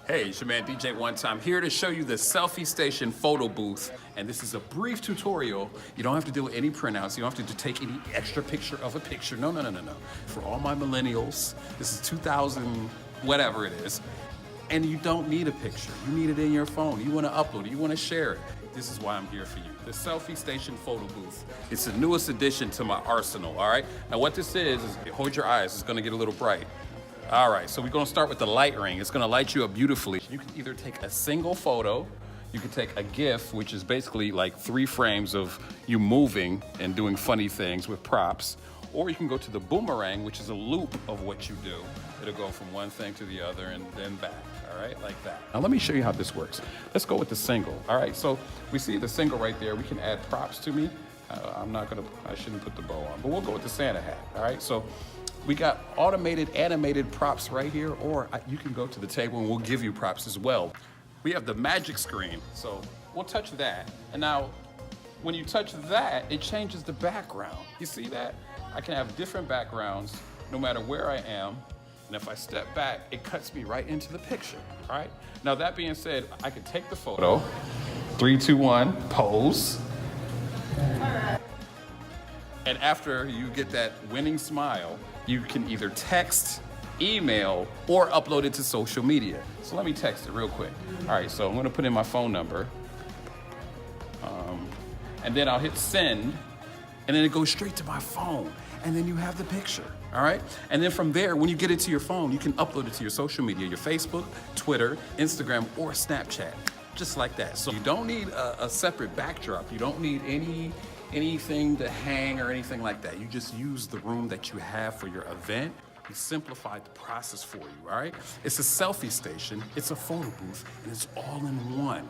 Hey, it's your man DJ One Time here to show you the Selfie Station photo booth. And this is a brief tutorial. You don't have to do any printouts. You don't have to take any extra picture of a picture. No. For all my millennials, this is 2000, whatever it is. And you don't need a picture. You need it in your phone. You want to upload it. You want to share it. This is why I'm here for you. The Selfie Station photo booth. It's the newest addition to my arsenal, all right? Now what this is hold your eyes. It's gonna get a little bright. All right, so we're gonna start with the light ring. It's gonna light you up beautifully. You can either take a single photo, you can take a GIF, which is basically like 3 frames of you moving and doing funny things with props, or you can go to the boomerang, which is a loop of what you do. It'll go from one thing to the other and then back, all right, like that. Now let me show you how this works. Let's go with the single, all right? So we see the single right there. We can add props to me. I shouldn't put the bow on, but we'll go with the Santa hat, all right? So we got automated, animated props right here, or you can go to the table and we'll give you props as well. We have the magic screen, so we'll touch that. And now, when you touch that, it changes the background. You see that? I can have different backgrounds no matter where I am. And if I step back, it cuts me right into the picture, all right? Now that being said, I can take the photo, 3, 2, 1, pose. And after you get that winning smile, you can either text, email, or upload it to social media. So let me text it real quick. All right, so I'm gonna put in my phone number. And then I'll hit send, and then it goes straight to my phone. And then you have the picture, all right? And then from there, when you get it to your phone, you can upload it to your social media, your Facebook, Twitter, Instagram, or Snapchat, just like that. So you don't need a separate backdrop. You don't need anything to hang or anything like that. You just use the room that you have for your event. We simplified the process for you, all right? It's a selfie station, it's a photo booth, and it's all in one.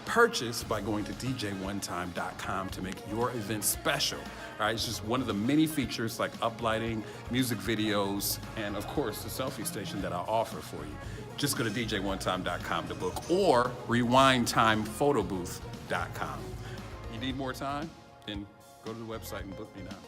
Purchase by going to dj1time.com to make your event special. All right, it's just one of the many features like uplighting, music videos, and of course the selfie station that I offer for you. Just go to dj1time.com to book, or rewindtimephotoBooth.com. You need more time? Then go to the website and book me now.